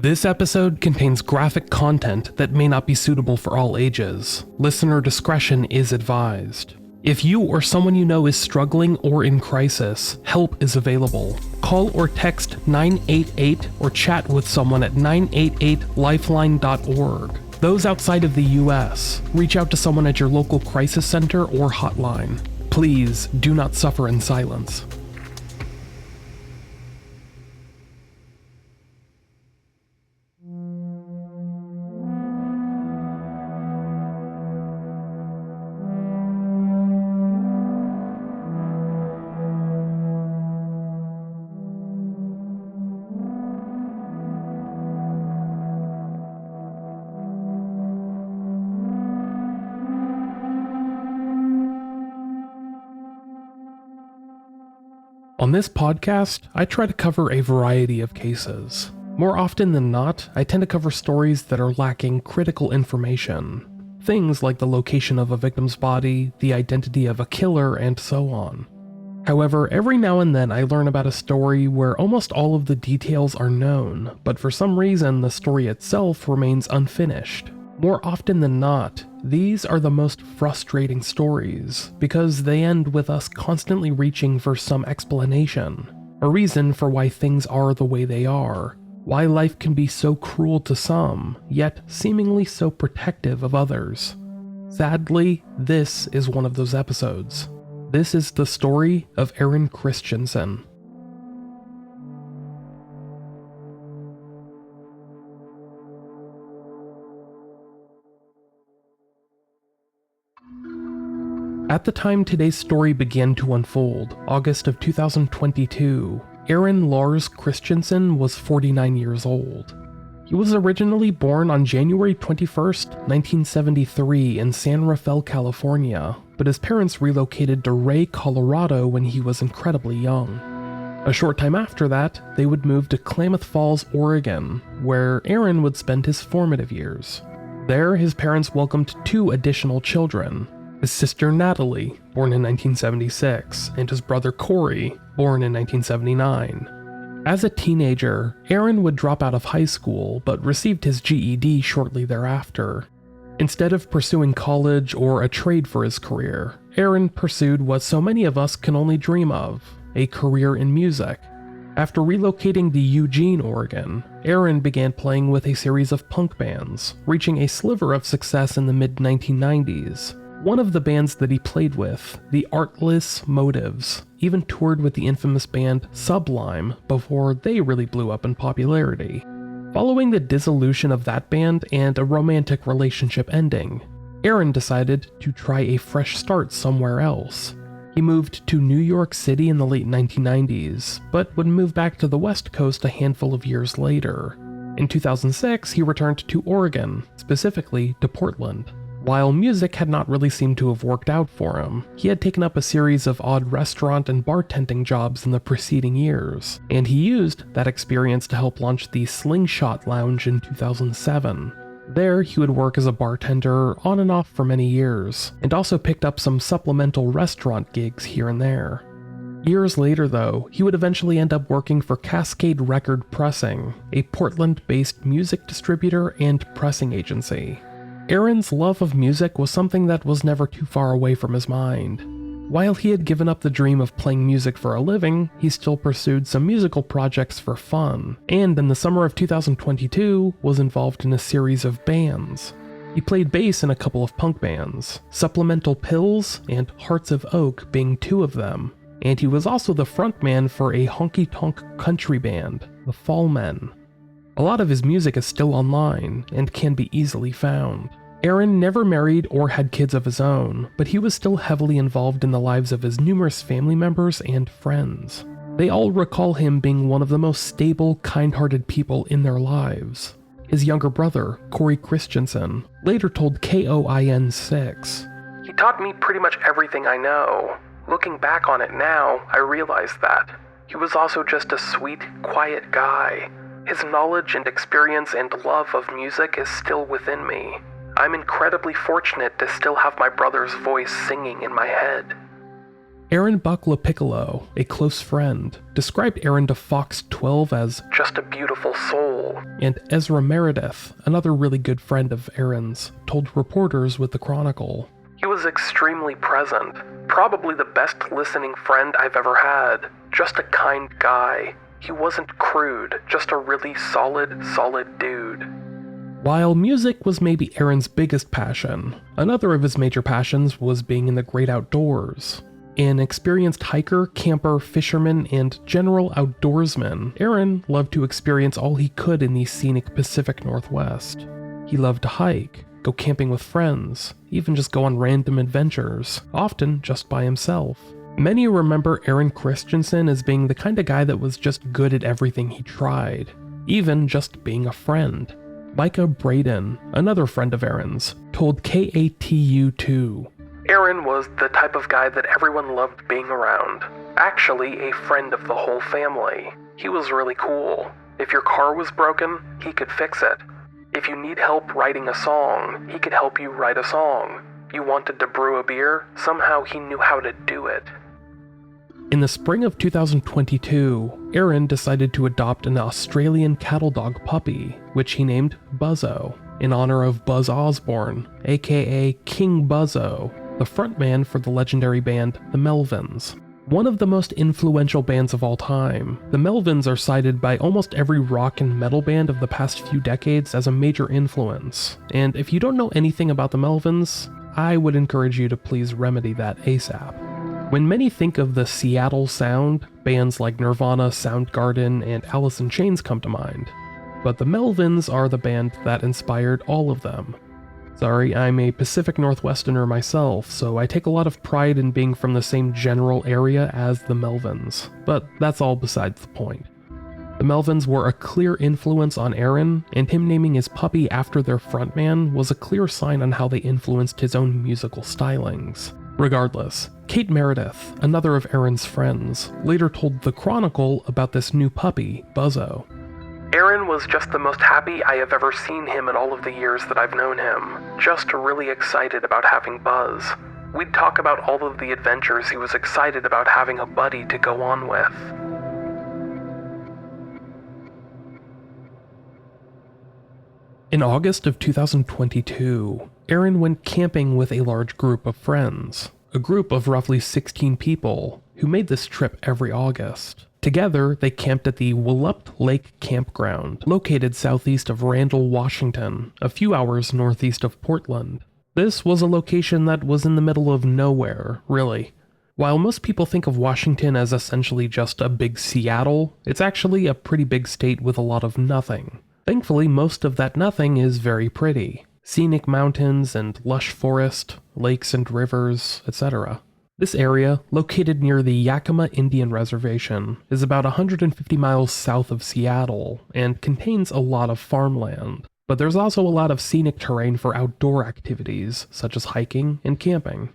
This episode contains graphic content that may not be suitable for all ages. Listener discretion is advised. If you or someone you know is struggling or in crisis, help is available. Call or text 988 or chat with someone at 988lifeline.org. Those outside of the US, reach out to someone at your local crisis center or hotline. Please do not suffer in silence. On this podcast, I try to cover a variety of cases. More often than not, I tend to cover stories that are lacking critical information. Things like the location of a victim's body, the identity of a killer, and so on. However, every now and then I learn about a story where almost all of the details are known, but for some reason the story itself remains unfinished. More often than not, these are the most frustrating stories, because they end with us constantly reaching for some explanation, a reason for why things are the way they are, why life can be so cruel to some, yet seemingly so protective of others. Sadly, this is one of those episodes. This is the story of Aron Christensen. At the time today's story began to unfold, August of 2022, Aron Lars Christensen was 49 years old. He was originally born on January 21st, 1973 in San Rafael, California, but his parents relocated to Ray, Colorado when he was incredibly young. A short time after that, they would move to Klamath Falls, Oregon, where Aron would spend his formative years. There, his parents welcomed two additional children, his sister Natalie, born in 1976, and his brother Corey, born in 1979. As a teenager, Aron would drop out of high school, but received his GED shortly thereafter. Instead of pursuing college or a trade for his career, Aron pursued what so many of us can only dream of, a career in music. After relocating to Eugene, Oregon, Aron began playing with a series of punk bands, reaching a sliver of success in the mid-1990s. One of the bands that he played with, the Artless Motives, even toured with the infamous band Sublime before they really blew up in popularity. Following the dissolution of that band and a romantic relationship ending, Aron decided to try a fresh start somewhere else. He moved to New York City in the late 1990s, but would move back to the West Coast a handful of years later. In 2006, he returned to Oregon, specifically to Portland. While music had not really seemed to have worked out for him, he had taken up a series of odd restaurant and bartending jobs in the preceding years, and he used that experience to help launch the Slingshot Lounge in 2007. There, he would work as a bartender on and off for many years, and also picked up some supplemental restaurant gigs here and there. Years later, though, he would eventually end up working for Cascade Record Pressing, a Portland-based music distributor and pressing agency. Aron's love of music was something that was never too far away from his mind. While he had given up the dream of playing music for a living, he still pursued some musical projects for fun, and in the summer of 2022 was involved in a series of bands. He played bass in a couple of punk bands, Supplemental Pills and Hearts of Oak being two of them, and he was also the frontman for a honky-tonk country band, the Fall Men. A lot of his music is still online and can be easily found. Aron never married or had kids of his own, but he was still heavily involved in the lives of his numerous family members and friends. They all recall him being one of the most stable, kind-hearted people in their lives. His younger brother, Corey Christensen, later told KOIN6, "He taught me pretty much everything I know. Looking back on it now, I realize that. He was also just a sweet, quiet guy. His knowledge and experience and love of music is still within me. I'm incredibly fortunate to still have my brother's voice singing in my head." Aaron Piccolo, a close friend, described Aaron to Fox 12 as just a beautiful soul, and Ezra Meredith, another really good friend of Aaron's, told reporters with the Chronicle, "He was extremely present, probably the best listening friend I've ever had, just a kind guy. He wasn't crude, just a really solid dude." While music was maybe Aaron's biggest passion, another of his major passions was being in the great outdoors. An experienced hiker, camper, fisherman, and general outdoorsman, Aaron loved to experience all he could in the scenic Pacific Northwest. He loved to hike, go camping with friends, even just go on random adventures, often just by himself. Many remember Aron Christensen as being the kind of guy that was just good at everything he tried, even just being a friend. Micah Braden, another friend of Aaron's, told KATU2, "Aaron was the type of guy that everyone loved being around. Actually, a friend of the whole family. He was really cool. If your car was broken, he could fix it. If you need help writing a song, he could help you write a song. You wanted to brew a beer? Somehow he knew how to do it." In the spring of 2022, Aaron decided to adopt an Australian cattle dog puppy, which he named Buzzo, in honor of Buzz Osborne, aka King Buzzo, the frontman for the legendary band The Melvins. One of the most influential bands of all time, the Melvins are cited by almost every rock and metal band of the past few decades as a major influence, and if you don't know anything about the Melvins, I would encourage you to please remedy that ASAP. When many think of the Seattle sound, bands like Nirvana, Soundgarden, and Alice in Chains come to mind, but the Melvins are the band that inspired all of them. Sorry, I'm a Pacific Northwesterner myself, so I take a lot of pride in being from the same general area as the Melvins, but that's all besides the point. The Melvins were a clear influence on Aaron, and him naming his puppy after their frontman was a clear sign on how they influenced his own musical stylings. Regardless, Kate Meredith, another of Aaron's friends, later told The Chronicle about this new puppy, Buzzo. "Aaron was just the most happy I have ever seen him in all of the years that I've known him. Just really excited about having Buzz. We'd talk about all of the adventures he was excited about having a buddy to go on with." In August of 2022, Aaron went camping with a large group of friends, a group of roughly 16 people who made this trip every August. Together, they camped at the Wolupt Lake Campground, located southeast of Randall, Washington, a few hours northeast of Portland. This was a location that was in the middle of nowhere, really. While most people think of Washington as essentially just a big Seattle, it's actually a pretty big state with a lot of nothing. Thankfully, most of that nothing is very pretty. Scenic mountains and lush forest, lakes and rivers, etc. This area, located near the Yakima Indian Reservation, is about 150 miles south of Seattle and contains a lot of farmland. But there's also a lot of scenic terrain for outdoor activities, such as hiking and camping.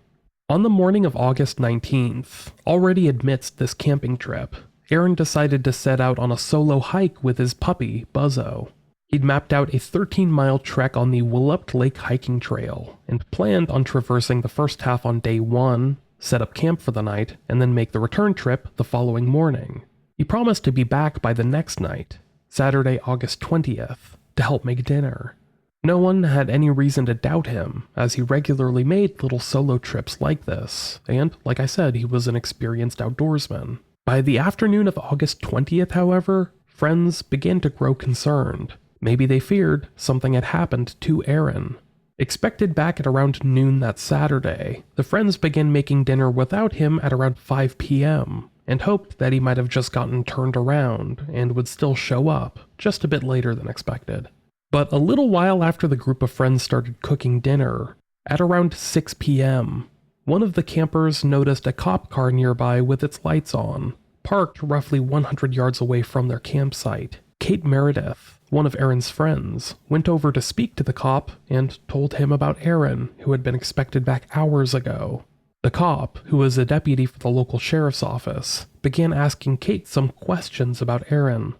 On the morning of August 19th, already amidst this camping trip, Aaron decided to set out on a solo hike with his puppy, Buzzo. He'd mapped out a 13-mile trek on the Wolupt Lake hiking trail, and planned on traversing the first half on day 1, set up camp for the night, and then make the return trip the following morning. He promised to be back by the next night, Saturday, August 20th, to help make dinner. No one had any reason to doubt him, as he regularly made little solo trips like this, and, like I said, he was an experienced outdoorsman. By the afternoon of August 20th, however, friends began to grow concerned. Maybe they feared something had happened to Aaron. Expected back at around noon that Saturday, the friends began making dinner without him at around 5 p.m., and hoped that he might have just gotten turned around and would still show up, just a bit later than expected. But a little while after the group of friends started cooking dinner, at around 6 p.m., one of the campers noticed a cop car nearby with its lights on, parked roughly 100 yards away from their campsite. Kate Meredith, one of Aaron's friends, went over to speak to the cop and told him about Aaron, who had been expected back hours ago. The cop, who was a deputy for the local sheriff's office, began asking Kate some questions about Aaron.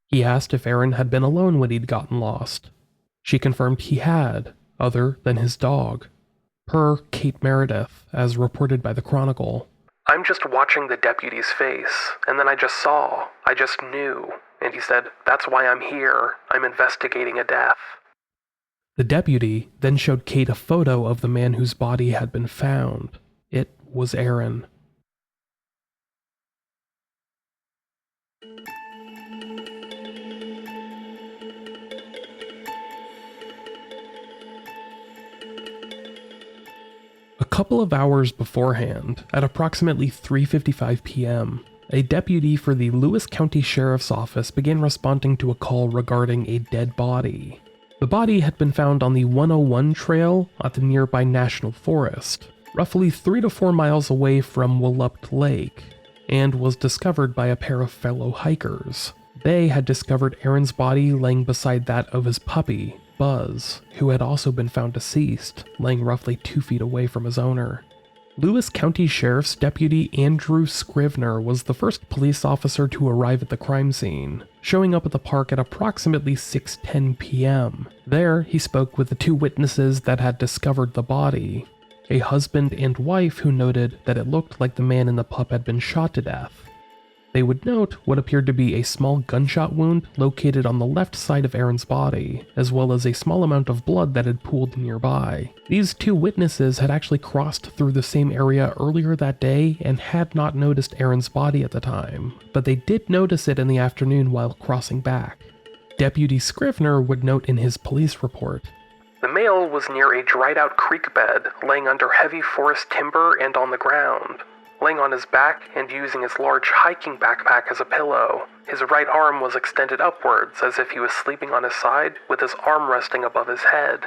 He asked if Aaron had been alone when he'd gotten lost. She confirmed he had, other than his dog. Per Kate Meredith, as reported by the Chronicle. "I'm just watching the deputy's face, and then I just knew. And he said, 'That's why I'm here. I'm investigating a death.'" The deputy then showed Kate a photo of the man whose body had been found. It was Aron. A couple of hours beforehand, at approximately 3:55 p.m., a deputy for the Lewis County Sheriff's Office began responding to a call regarding a dead body. The body had been found on the 101 trail at the nearby National Forest, roughly 3 to 4 miles away from Willupt Lake, and was discovered by a pair of fellow hikers. They had discovered Aron's body laying beside that of his puppy, Buzz, who had also been found deceased, laying roughly 2 feet away from his owner. Lewis County Sheriff's Deputy Andrew Scrivener was the first police officer to arrive at the crime scene, showing up at the park at approximately 6:10 p.m. There, he spoke with the 2 witnesses that had discovered the body, a husband and wife who noted that it looked like the man in the pup had been shot to death. They would note what appeared to be a small gunshot wound located on the left side of Aron's body, as well as a small amount of blood that had pooled nearby. These 2 witnesses had actually crossed through the same area earlier that day and had not noticed Aron's body at the time, but they did notice it in the afternoon while crossing back. Deputy Scrivener would note in his police report, "The male was near a dried-out creek bed, laying under heavy forest timber and on the ground, laying on his back and using his large hiking backpack as a pillow. His right arm was extended upwards as if he was sleeping on his side, with his arm resting above his head."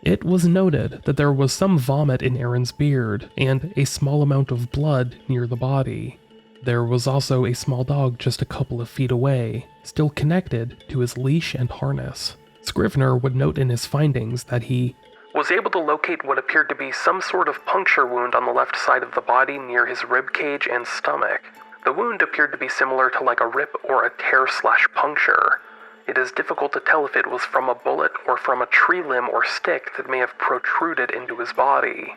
It was noted that there was some vomit in Aron's beard and a small amount of blood near the body. There was also a small dog just a couple of feet away, still connected to his leash and harness. Scrivener would note in his findings that he was able to locate what appeared to be some sort of puncture wound on the left side of the body near his rib cage and stomach. The wound appeared to be similar to like a rip or a tear/puncture. It is difficult to tell if it was from a bullet or from a tree limb or stick that may have protruded into his body.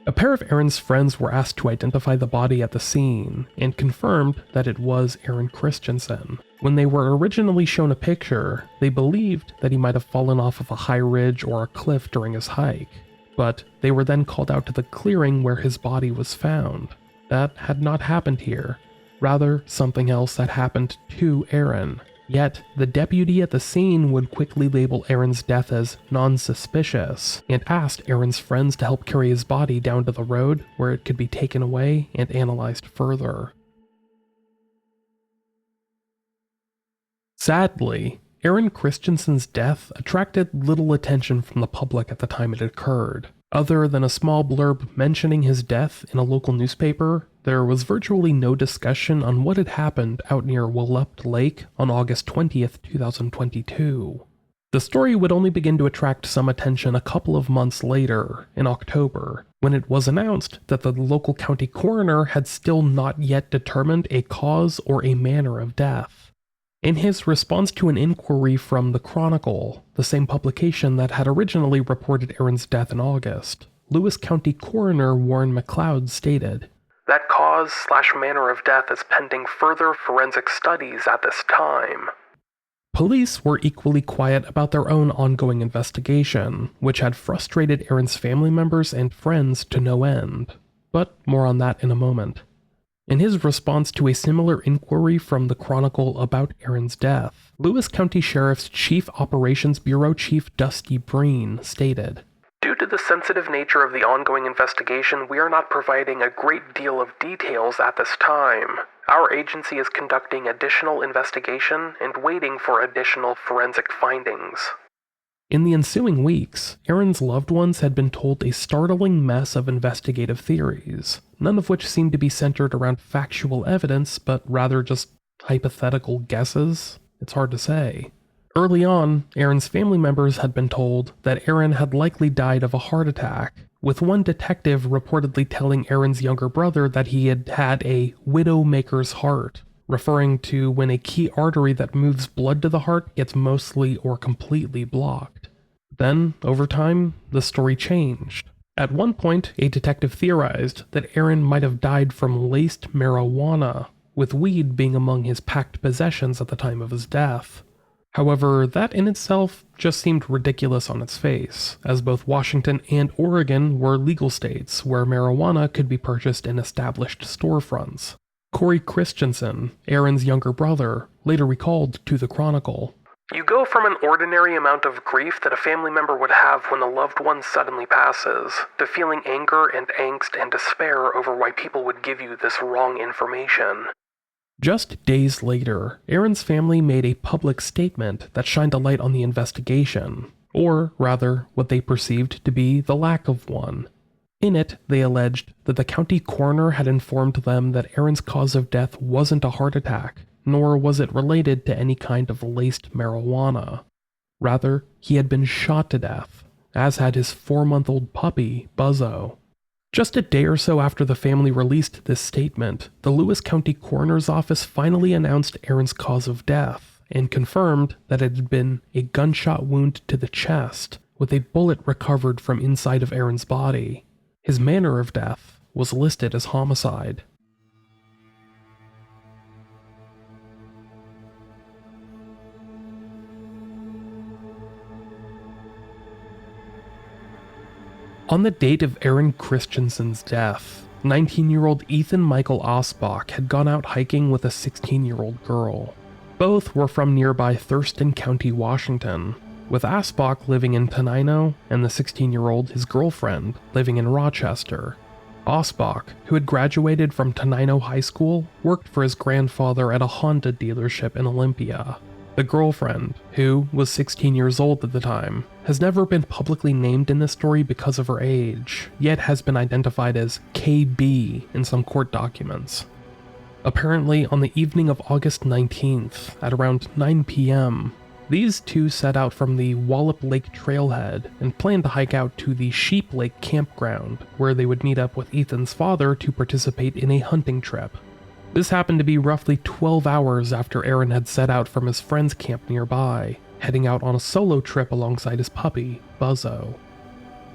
A pair of Aron's friends were asked to identify the body at the scene, and confirmed that it was Aron Christensen. When they were originally shown a picture, they believed that he might have fallen off of a high ridge or a cliff during his hike, but they were then called out to the clearing where his body was found. That had not happened here, rather something else had happened to Aron. Yet, the deputy at the scene would quickly label Aron's death as non-suspicious, and asked Aron's friends to help carry his body down to the road where it could be taken away and analyzed further. Sadly, Aron Christensen's death attracted little attention from the public at the time it occurred. Other than a small blurb mentioning his death in a local newspaper, there was virtually no discussion on what had happened out near Willupt Lake on August 20th, 2022. The story would only begin to attract some attention a couple of months later, in October, when it was announced that the local county coroner had still not yet determined a cause or a manner of death. In his response to an inquiry from the Chronicle, the same publication that had originally reported Aron's death in August, Lewis County Coroner Warren McLeod stated, "That cause/manner of death is pending further forensic studies at this time." Police were equally quiet about their own ongoing investigation, which had frustrated Aron's family members and friends to no end. But more on that in a moment. In his response to a similar inquiry from the Chronicle about Aron's death, Lewis County Sheriff's Chief Operations Bureau Chief Dusty Breen stated, "Due to the sensitive nature of the ongoing investigation, we are not providing a great deal of details at this time. Our agency is conducting additional investigation and waiting for additional forensic findings." In the ensuing weeks, Aron's loved ones had been told a startling mess of investigative theories, none of which seemed to be centered around factual evidence, but rather just hypothetical guesses. It's hard to say. Early on, Aron's family members had been told that Aron had likely died of a heart attack, with one detective reportedly telling Aron's younger brother that he had had a widowmaker's heart, referring to when a key artery that moves blood to the heart gets mostly or completely blocked. Then, over time, the story changed. At one point, a detective theorized that Aron might have died from laced marijuana, with weed being among his packed possessions at the time of his death. However, that in itself just seemed ridiculous on its face, as both Washington and Oregon were legal states where marijuana could be purchased in established storefronts. Corey Christensen, Aron's younger brother, later recalled to the Chronicle, "You go from an ordinary amount of grief that a family member would have when a loved one suddenly passes, to feeling anger and angst and despair over why people would give you this wrong information." Just days later, Aron's family made a public statement that shined a light on the investigation, or rather, what they perceived to be the lack of one. In it, they alleged that the county coroner had informed them that Aron's cause of death wasn't a heart attack, nor was it related to any kind of laced marijuana. Rather, he had been shot to death, as had his 4-month-old puppy, Buzzo. Just a day or so after the family released this statement, the Lewis County Coroner's Office finally announced Aron's cause of death and confirmed that it had been a gunshot wound to the chest, with a bullet recovered from inside of Aron's body. His manner of death was listed as homicide. On the date of Aron Christensen's death, 19-year-old Ethan Michael Osbach had gone out hiking with a 16-year-old girl. Both were from nearby Thurston County, Washington, with Osbach living in Tenino and the 16-year-old, his girlfriend, living in Rochester. Osbach, who had graduated from Tenino High School, worked for his grandfather at a Honda dealership in Olympia. The girlfriend, who was 16 years old at the time, has never been publicly named in this story because of her age, yet has been identified as KB in some court documents. Apparently, on the evening of August 19th, at around 9 p.m., these two set out from the Wallop Lake trailhead and planned to hike out to the Sheep Lake campground, where they would meet up with Ethan's father to participate in a hunting trip. This happened to be roughly 12 hours after Aron had set out from his friend's camp nearby, heading out on a solo trip alongside his puppy, Buzzo.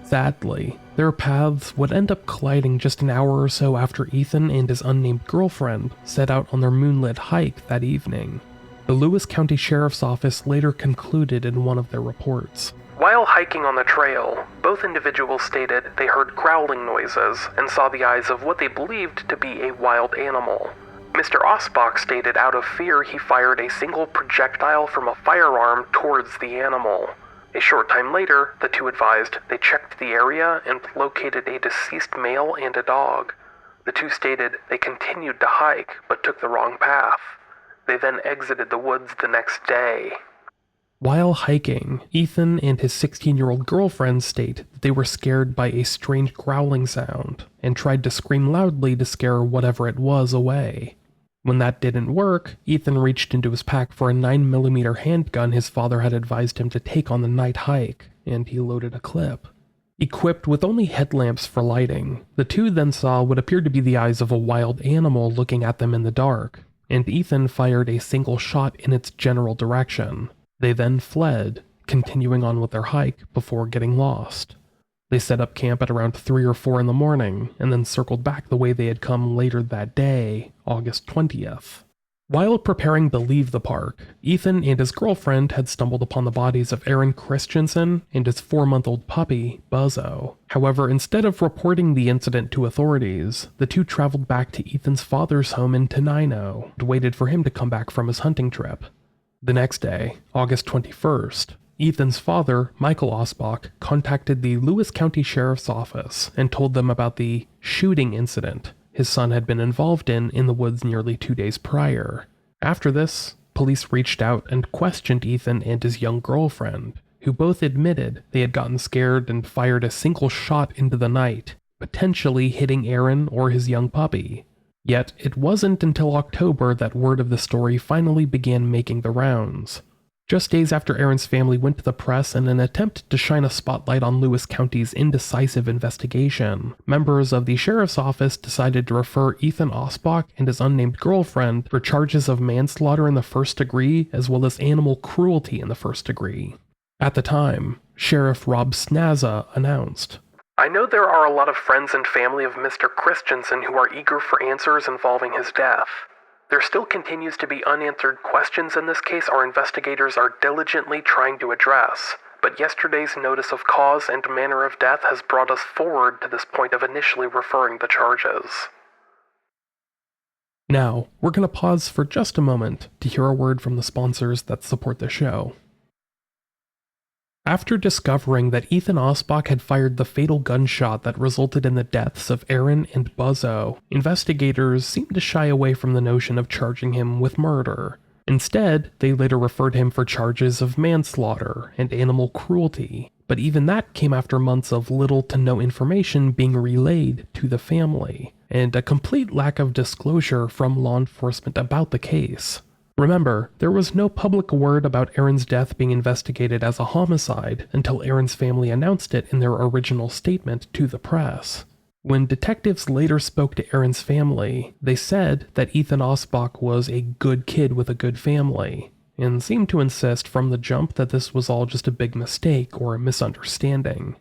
Sadly, their paths would end up colliding just an hour or so after Ethan and his unnamed girlfriend set out on their moonlit hike that evening. The Lewis County Sheriff's Office later concluded in one of their reports, "While hiking on the trail, both individuals stated they heard growling noises and saw the eyes of what they believed to be a wild animal. Mr. Osbach stated out of fear he fired a single projectile from a firearm towards the animal. A short time later, the two advised they checked the area and located a deceased male and a dog. The two stated they continued to hike but took the wrong path. They then exited the woods the next day." While hiking, Ethan and his 16-year-old girlfriend state that they were scared by a strange growling sound and tried to scream loudly to scare whatever it was away. When that didn't work, Ethan reached into his pack for a 9mm handgun his father had advised him to take on the night hike, and he loaded a clip. Equipped with only headlamps for lighting, the two then saw what appeared to be the eyes of a wild animal looking at them in the dark, and Ethan fired a single shot in its general direction. They then fled, continuing on with their hike before getting lost. They set up camp at around 3 or 4 in the morning, and then circled back the way they had come later that day, August 20th. While preparing to leave the park, Ethan and his girlfriend had stumbled upon the bodies of Aron Christensen and his 4-month-old puppy, Buzzo. However, instead of reporting the incident to authorities, the two traveled back to Ethan's father's home in Tenino and waited for him to come back from his hunting trip. The next day, August 21st, Ethan's father, Michael Osbach, contacted the Lewis County Sheriff's Office and told them about the shooting incident his son had been involved in the woods nearly 2 days prior. After this, police reached out and questioned Ethan and his young girlfriend, who both admitted they had gotten scared and fired a single shot into the night, potentially hitting Aron or his young puppy. Yet it wasn't until October that word of the story finally began making the rounds. Just days after Aron's family went to the press in an attempt to shine a spotlight on Lewis County's indecisive investigation, members of the sheriff's office decided to refer Ethan Osbach and his unnamed girlfriend for charges of manslaughter in the first degree as well as animal cruelty in the first degree. At the time, Sheriff Rob Snazza announced, I know there are a lot of friends and family of Mr. Christensen who are eager for answers involving his death. There still continues to be unanswered questions in this case our investigators are diligently trying to address, but yesterday's notice of cause and manner of death has brought us forward to this point of initially referring the charges. Now, we're going to pause for just a moment to hear a word from the sponsors that support the show. After discovering that Ethan Osbach had fired the fatal gunshot that resulted in the deaths of Aron and Buzzo, investigators seemed to shy away from the notion of charging him with murder. Instead, they later referred him for charges of manslaughter and animal cruelty, but even that came after months of little to no information being relayed to the family, and a complete lack of disclosure from law enforcement about the case. Remember, there was no public word about Aron's death being investigated as a homicide until Aron's family announced it in their original statement to the press. When detectives later spoke to Aron's family, they said that Ethan Osbach was a good kid with a good family, and seemed to insist from the jump that this was all just a big mistake or a misunderstanding.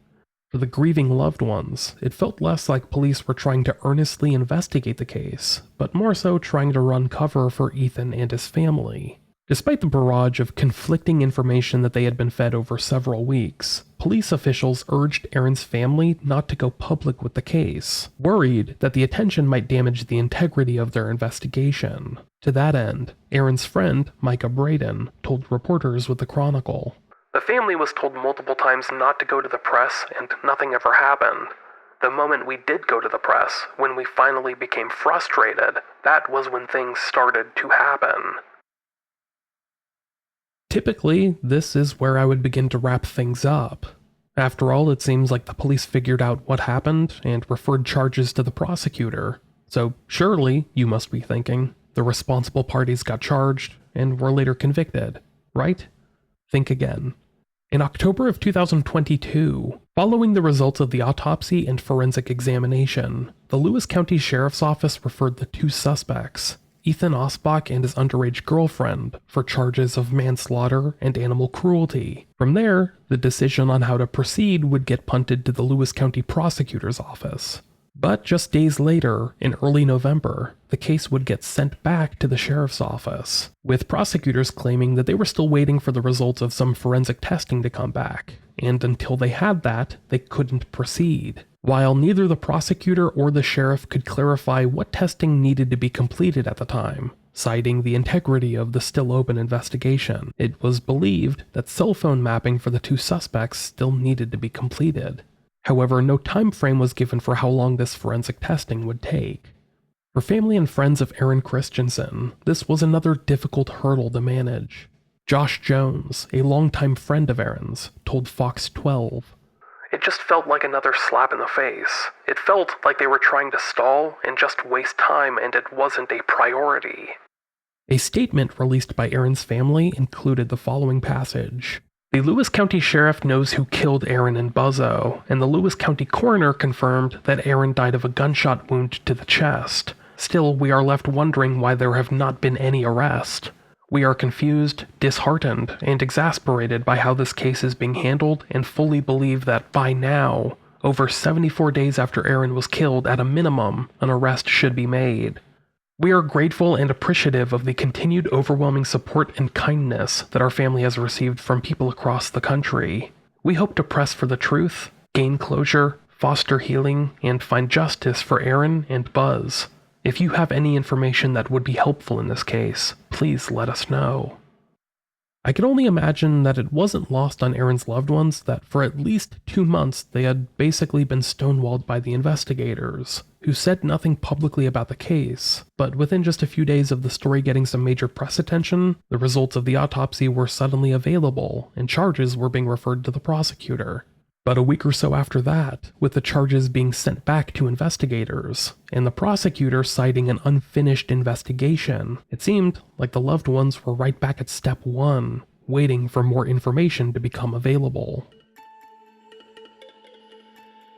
For the grieving loved ones, it felt less like police were trying to earnestly investigate the case, but more so trying to run cover for Ethan and his family. Despite the barrage of conflicting information that they had been fed over several weeks, police officials urged Aron's family not to go public with the case, worried that the attention might damage the integrity of their investigation. To that end, Aron's friend, Micah Braden, told reporters with the Chronicle, "The family was told multiple times not to go to the press, and nothing ever happened. The moment we did go to the press, when we finally became frustrated, that was when things started to happen." Typically, this is where I would begin to wrap things up. After all, it seems like the police figured out what happened and referred charges to the prosecutor. So surely, you must be thinking, the responsible parties got charged and were later convicted, right? Think again. In October of 2022, following the results of the autopsy and forensic examination, the Lewis County Sheriff's Office referred the two suspects, Ethan Osbach and his underage girlfriend, for charges of manslaughter and animal cruelty. From there, the decision on how to proceed would get punted to the Lewis County Prosecutor's Office. But just days later, in early November, the case would get sent back to the sheriff's office, with prosecutors claiming that they were still waiting for the results of some forensic testing to come back, and until they had that, they couldn't proceed. While neither the prosecutor or the sheriff could clarify what testing needed to be completed at the time, citing the integrity of the still open investigation, it was believed that cell phone mapping for the two suspects still needed to be completed. However, no time frame was given for how long this forensic testing would take. For family and friends of Aron Christensen, this was another difficult hurdle to manage. Josh Jones, a longtime friend of Aron's, told Fox 12, "It just felt like another slap in the face. It felt like they were trying to stall and just waste time, and it wasn't a priority." A statement released by Aron's family included the following passage. "The Lewis County Sheriff knows who killed Aron and Buzzo, and the Lewis County Coroner confirmed that Aron died of a gunshot wound to the chest. Still, we are left wondering why there have not been any arrest. We are confused, disheartened, and exasperated by how this case is being handled and fully believe that by now, over 74 days after Aron was killed, at a minimum, an arrest should be made. We are grateful and appreciative of the continued overwhelming support and kindness that our family has received from people across the country. We hope to press for the truth, gain closure, foster healing, and find justice for Aron and Buzz. If you have any information that would be helpful in this case, please let us know." I can only imagine that it wasn't lost on Aron's loved ones that for at least 2 months they had basically been stonewalled by the investigators, who said nothing publicly about the case, but within just a few days of the story getting some major press attention, the results of the autopsy were suddenly available and charges were being referred to the prosecutor. But a week or so after that, with the charges being sent back to investigators, and the prosecutor citing an unfinished investigation, it seemed like the loved ones were right back at step one, waiting for more information to become available.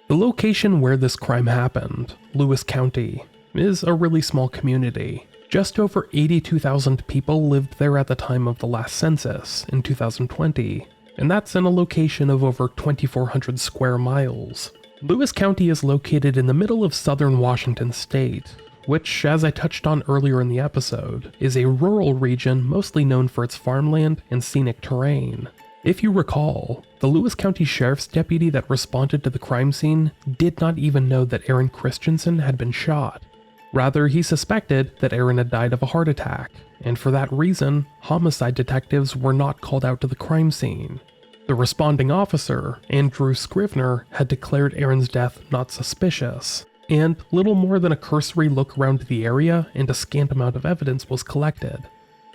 The location where this crime happened, Lewis County, is a really small community. Just over 82,000 people lived there at the time of the last census in 2020. And that's in a location of over 2,400 square miles. Lewis County is located in the middle of southern Washington state, which, as I touched on earlier in the episode, is a rural region mostly known for its farmland and scenic terrain. If you recall, the Lewis County Sheriff's deputy that responded to the crime scene did not even know that Aron Christensen had been shot. Rather, he suspected that Aron had died of a heart attack, and for that reason, homicide detectives were not called out to the crime scene. The responding officer, Andrew Scrivener, had declared Aron's death not suspicious, and little more than a cursory look around the area and a scant amount of evidence was collected.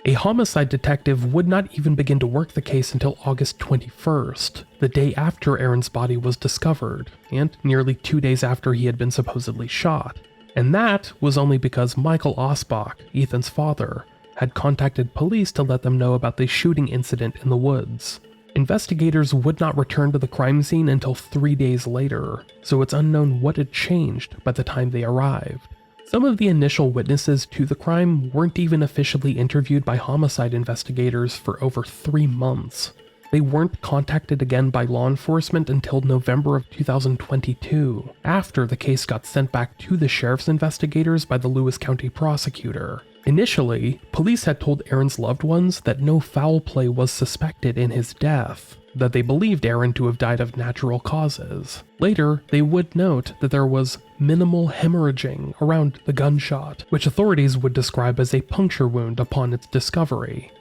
A homicide detective would not even begin to work the case until August 21st, the day after Aron's body was discovered, and nearly 2 days after he had been supposedly shot. And that was only because Michael Osbach, Ethan's father, had contacted police to let them know about the shooting incident in the woods. Investigators would not return to the crime scene until 3 days later, so it's unknown what had changed by the time they arrived. Some of the initial witnesses to the crime weren't even officially interviewed by homicide investigators for over 3 months. They weren't contacted again by law enforcement until November of 2022, after the case got sent back to the sheriff's investigators by the Lewis County prosecutor. Initially, police had told Aron's loved ones that no foul play was suspected in his death, that they believed Aron to have died of natural causes. Later, they would note that there was minimal hemorrhaging around the gunshot, which authorities would describe as a puncture wound upon its discovery.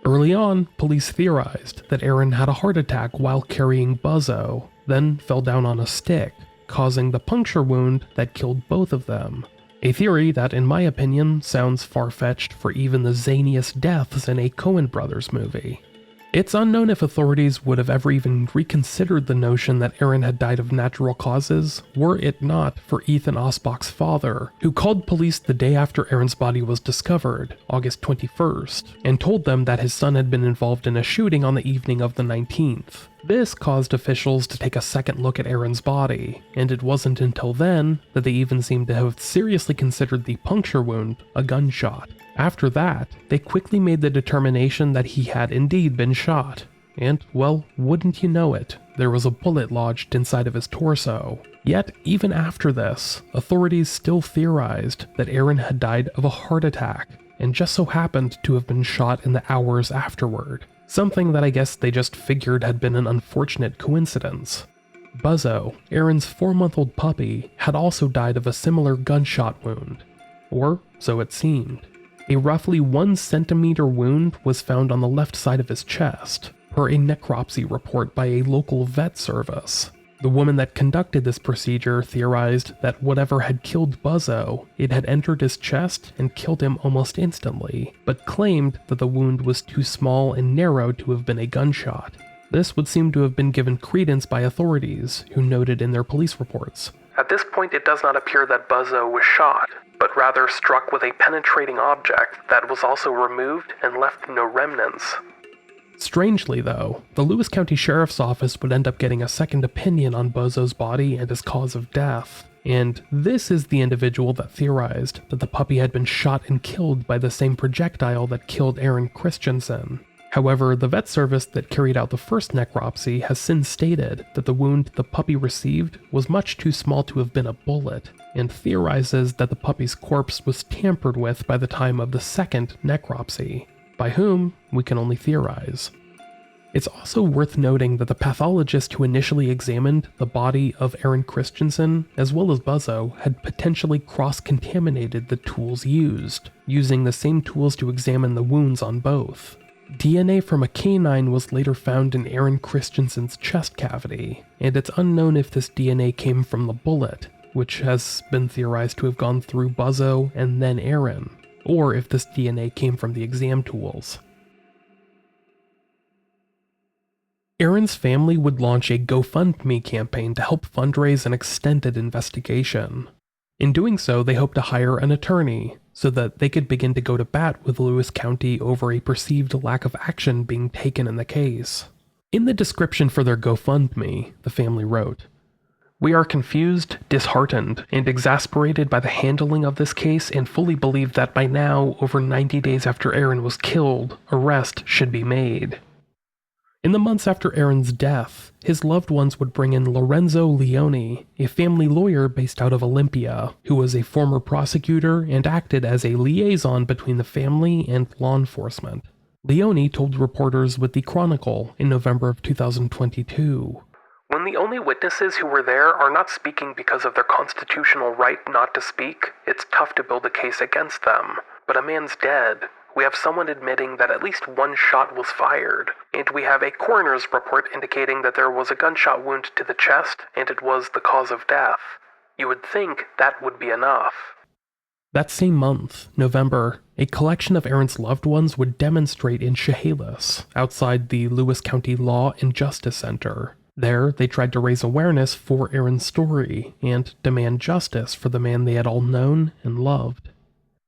Early on, police theorized that Aron had a heart attack while carrying Buzzo, then fell down on a stick, causing the puncture wound that killed both of them. A theory that, in my opinion, sounds far-fetched for even the zaniest deaths in a Coen Brothers movie. It's unknown if authorities would have ever even reconsidered the notion that Aron had died of natural causes, were it not for Ethan Osbach's father, who called police the day after Aron's body was discovered, August 21st, and told them that his son had been involved in a shooting on the evening of the 19th. This caused officials to take a second look at Aron's body, and it wasn't until then that they even seemed to have seriously considered the puncture wound a gunshot. After that, they quickly made the determination that he had indeed been shot, and, well, wouldn't you know it, there was a bullet lodged inside of his torso. Yet, even after this, authorities still theorized that Aron had died of a heart attack, and just so happened to have been shot in the hours afterward. Something that I guess they just figured had been an unfortunate coincidence. Buzzo, Aron's 4-month-old puppy, had also died of a similar gunshot wound. Or so it seemed. A roughly 1 centimeter wound was found on the left side of his chest, per a necropsy report by a local vet service. The woman that conducted this procedure theorized that whatever had killed Buzzo, it had entered his chest and killed him almost instantly, but claimed that the wound was too small and narrow to have been a gunshot. This would seem to have been given credence by authorities, who noted in their police reports, "At this point it does not appear that Buzzo was shot, but rather struck with a penetrating object that was also removed and left no remnants." Strangely though, the Lewis County Sheriff's Office would end up getting a second opinion on Buzzo's body and his cause of death, and this is the individual that theorized that the puppy had been shot and killed by the same projectile that killed Aron Christensen. However, the vet service that carried out the first necropsy has since stated that the wound the puppy received was much too small to have been a bullet, and theorizes that the puppy's corpse was tampered with by the time of the second necropsy. By whom, we can only theorize. It's also worth noting that the pathologist who initially examined the body of Aron Christensen, as well as Buzzo, had potentially cross-contaminated the tools used, using the same tools to examine the wounds on both. DNA from a canine was later found in Aron Christensen's chest cavity, and it's unknown if this DNA came from the bullet, which has been theorized to have gone through Buzzo and then Aron, or if this DNA came from the exam tools. Aron's family would launch a GoFundMe campaign to help fundraise an extended investigation. In doing so, they hoped to hire an attorney so that they could begin to go to bat with Lewis County over a perceived lack of action being taken in the case. In the description for their GoFundMe, the family wrote, "We are confused, disheartened, and exasperated by the handling of this case and fully believe that by now, over 90 days after Aron was killed, arrest should be made. In the months after Aron's death, his loved ones would bring in Lorenzo Leone, a family lawyer based out of Olympia, who was a former prosecutor and acted as a liaison between the family and law enforcement. Leone told reporters with the Chronicle in November of 2022, "When the only witnesses who were there are not speaking because of their constitutional right not to speak, it's tough to build a case against them. But a man's dead. We have someone admitting that at least one shot was fired, and we have a coroner's report indicating that there was a gunshot wound to the chest and it was the cause of death. You would think that would be enough." That same month, November, a collection of Aron's loved ones would demonstrate in Chehalis, outside the Lewis County Law and Justice Center. There, they tried to raise awareness for Aron's story and demand justice for the man they had all known and loved.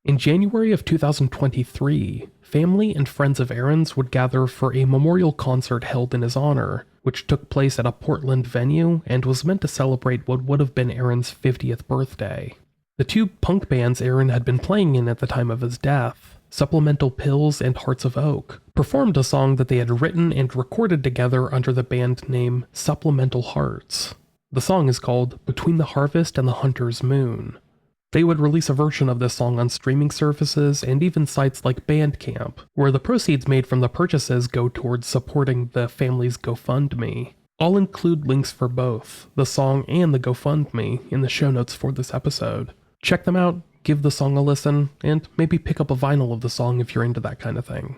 In January of 2023, family and friends of Aron's would gather for a memorial concert held in his honor, which took place at a Portland venue and was meant to celebrate what would have been Aron's 50th birthday. The two punk bands Aron had been playing in at the time of his death, Supplemental Pills and Hearts of Oak, performed a song that they had written and recorded together under the band name Supplemental Hearts. The song is called Between the Harvest and the Hunter's Moon. They would release a version of this song on streaming services and even sites like Bandcamp, where the proceeds made from the purchases go towards supporting the family's GoFundMe. I'll include links for both, the song and the GoFundMe, in the show notes for this episode. Check them out, give the song a listen, and maybe pick up a vinyl of the song if you're into that kind of thing.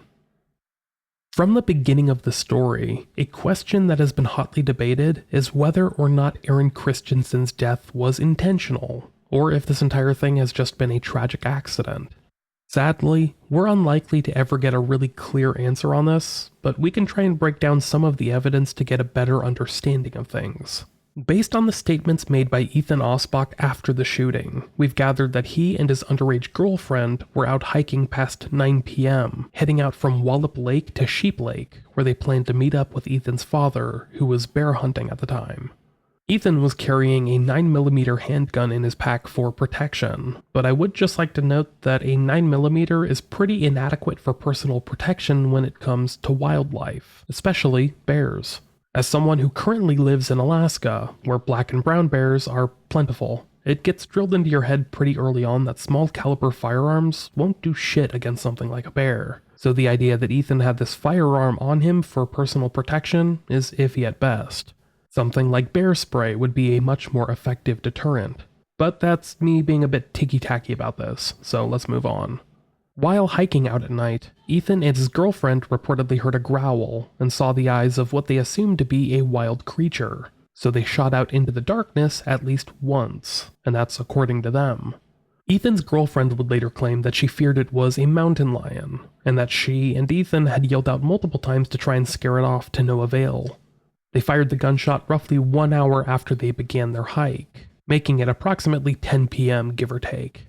From the beginning of the story, a question that has been hotly debated is whether or not Aron Christensen's death was intentional, or if this entire thing has just been a tragic accident. Sadly, we're unlikely to ever get a really clear answer on this, but we can try and break down some of the evidence to get a better understanding of things. Based on the statements made by Ethan Osbach after the shooting, we've gathered that he and his underage girlfriend were out hiking past 9 p.m., heading out from Wallop Lake to Sheep Lake, where they planned to meet up with Ethan's father, who was bear hunting at the time. Ethan was carrying a 9mm handgun in his pack for protection, but I would just like to note that a 9mm is pretty inadequate for personal protection when it comes to wildlife, especially bears. As someone who currently lives in Alaska, where black and brown bears are plentiful, it gets drilled into your head pretty early on that small caliber firearms won't do shit against something like a bear. So the idea that Ethan had this firearm on him for personal protection is iffy at best. Something like bear spray would be a much more effective deterrent. But that's me being a bit ticky-tacky about this, so let's move on. While hiking out at night, Ethan and his girlfriend reportedly heard a growl and saw the eyes of what they assumed to be a wild creature, so they shot out into the darkness at least once, and that's according to them. Ethan's girlfriend would later claim that she feared it was a mountain lion, and that she and Ethan had yelled out multiple times to try and scare it off to no avail. They fired the gunshot roughly 1 hour after they began their hike, making it approximately 10 p.m. give or take.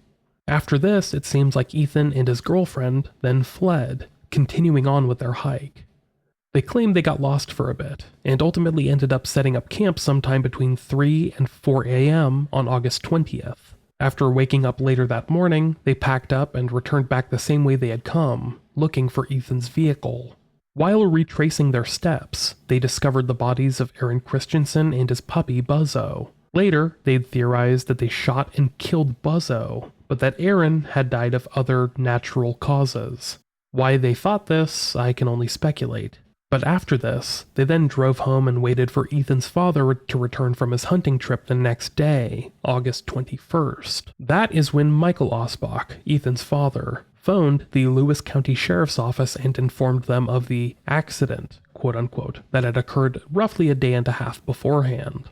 After this, it seems like Ethan and his girlfriend then fled, continuing on with their hike. They claimed they got lost for a bit, and ultimately ended up setting up camp sometime between 3 and 4 a.m. on August 20th. After waking up later that morning, they packed up and returned back the same way they had come, looking for Ethan's vehicle. While retracing their steps, they discovered the bodies of Aron Christensen and his puppy Buzzo. Later, they'd theorized that they shot and killed Buzzo, but that Aron had died of other natural causes. Why they thought this, I can only speculate. But after this, they then drove home and waited for Ethan's father to return from his hunting trip the next day, August 21st. That is when Michael Osbach, Ethan's father, phoned the Lewis County Sheriff's Office and informed them of the accident, quote-unquote, that had occurred roughly a day and a half beforehand.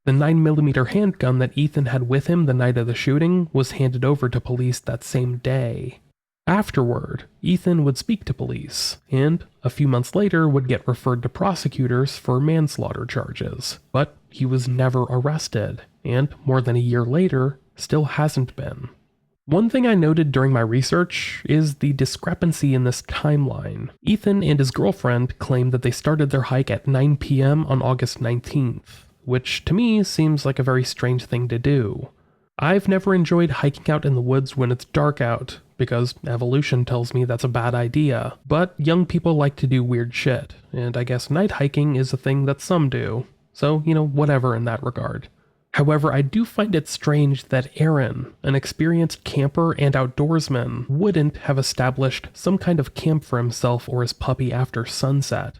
The 9mm handgun that Ethan had with him the night of the shooting was handed over to police that same day. Afterward, Ethan would speak to police, and a few months later would get referred to prosecutors for manslaughter charges, but he was never arrested, and more than a year later, still hasn't been. One thing I noted during my research is the discrepancy in this timeline. Ethan and his girlfriend claimed that they started their hike at 9 p.m. on August 19th, which to me seems like a very strange thing to do. I've never enjoyed hiking out in the woods when it's dark out, because evolution tells me that's a bad idea. But young people like to do weird shit, and I guess night hiking is a thing that some do. So, whatever in that regard. However, I do find it strange that Aron, an experienced camper and outdoorsman, wouldn't have established some kind of camp for himself or his puppy after sunset,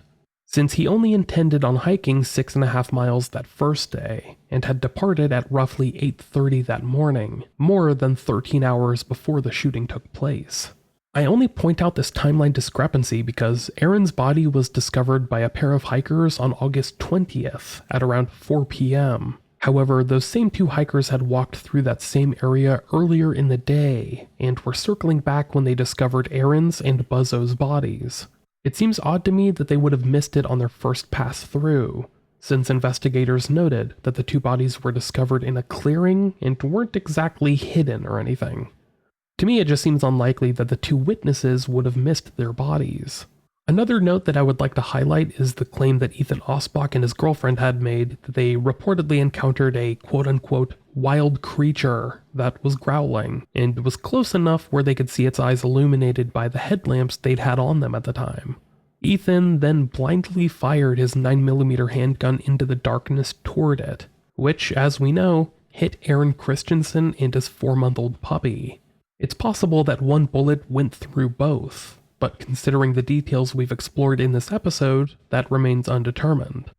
since he only intended on hiking 6.5 miles that first day, and had departed at roughly 8:30 that morning, more than 13 hours before the shooting took place. I only point out this timeline discrepancy because Aron's body was discovered by a pair of hikers on August 20th at around 4 p.m., However, those same two hikers had walked through that same area earlier in the day, and were circling back when they discovered Aron's and Buzzo's bodies. It seems odd to me that they would have missed it on their first pass through, since investigators noted that the two bodies were discovered in a clearing and weren't exactly hidden or anything. To me, it just seems unlikely that the two witnesses would have missed their bodies. Another note that I would like to highlight is the claim that Ethan Osbach and his girlfriend had made that they reportedly encountered a quote-unquote wild creature that was growling, and was close enough where they could see its eyes illuminated by the headlamps they'd had on them at the time. Ethan then blindly fired his 9mm handgun into the darkness toward it, which, as we know, hit Aron Christensen and his 4-month-old puppy. It's possible that one bullet went through both, but considering the details we've explored in this episode, that remains undetermined.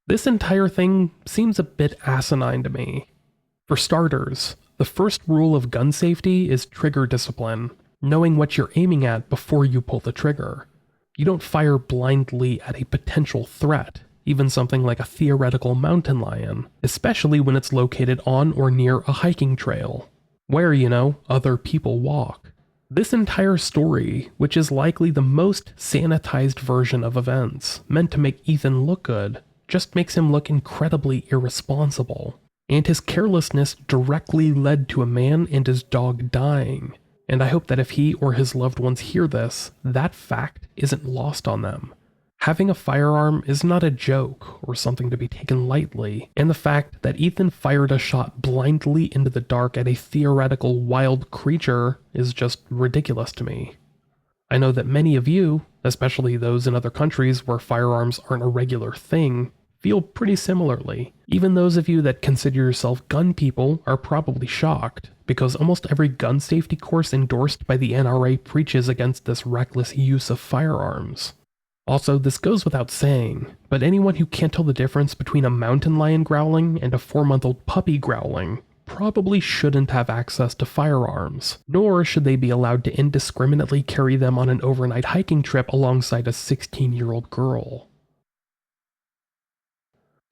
This entire thing seems a bit asinine to me. For starters, the first rule of gun safety is trigger discipline, knowing what you're aiming at before you pull the trigger. You don't fire blindly at a potential threat, even something like a theoretical mountain lion, especially when it's located on or near a hiking trail, where, other people walk. This entire story, which is likely the most sanitized version of events, meant to make Ethan look good, just makes him look incredibly irresponsible. And his carelessness directly led to a man and his dog dying. And I hope that if he or his loved ones hear this, that fact isn't lost on them. Having a firearm is not a joke or something to be taken lightly, and the fact that Ethan fired a shot blindly into the dark at a theoretical wild creature is just ridiculous to me. I know that many of you, especially those in other countries where firearms aren't a regular thing, feel pretty similarly. Even those of you that consider yourself gun people are probably shocked, because almost every gun safety course endorsed by the NRA preaches against this reckless use of firearms. Also, this goes without saying, but anyone who can't tell the difference between a mountain lion growling and a 4-month-old puppy growling probably shouldn't have access to firearms, nor should they be allowed to indiscriminately carry them on an overnight hiking trip alongside a 16-year-old girl.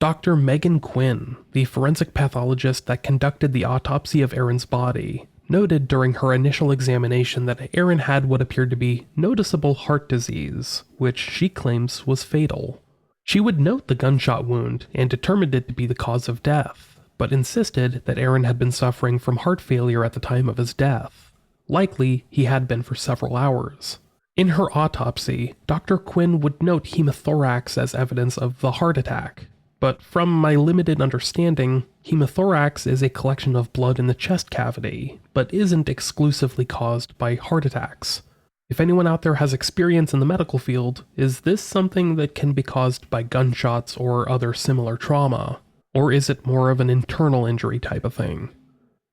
Dr. Megan Quinn, the forensic pathologist that conducted the autopsy of Aron's body, noted during her initial examination that Aron had what appeared to be noticeable heart disease, which she claims was fatal. She would note the gunshot wound and determined it to be the cause of death, but insisted that Aron had been suffering from heart failure at the time of his death. Likely, he had been for several hours. In her autopsy, Dr. Quinn would note hemothorax as evidence of the heart attack. But from my limited understanding, hemothorax is a collection of blood in the chest cavity, but isn't exclusively caused by heart attacks. If anyone out there has experience in the medical field, is this something that can be caused by gunshots or other similar trauma? Or is it more of an internal injury type of thing?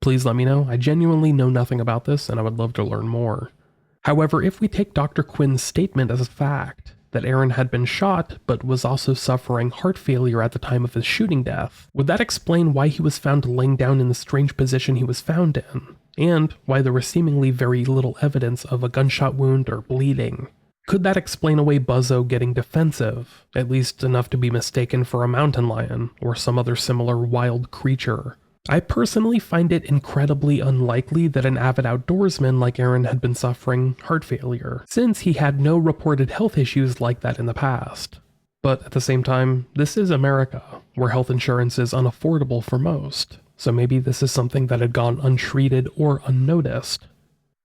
Please let me know. I genuinely know nothing about this and I would love to learn more. However, if we take Dr. Quinn's statement as a fact, that Aron had been shot, but was also suffering heart failure at the time of his shooting death, would that explain why he was found laying down in the strange position he was found in, and why there was seemingly very little evidence of a gunshot wound or bleeding? Could that explain away Buzzo getting defensive, at least enough to be mistaken for a mountain lion or some other similar wild creature? I personally find it incredibly unlikely that an avid outdoorsman like Aron had been suffering heart failure, since he had no reported health issues like that in the past. But at the same time, this is America, where health insurance is unaffordable for most, so maybe this is something that had gone untreated or unnoticed.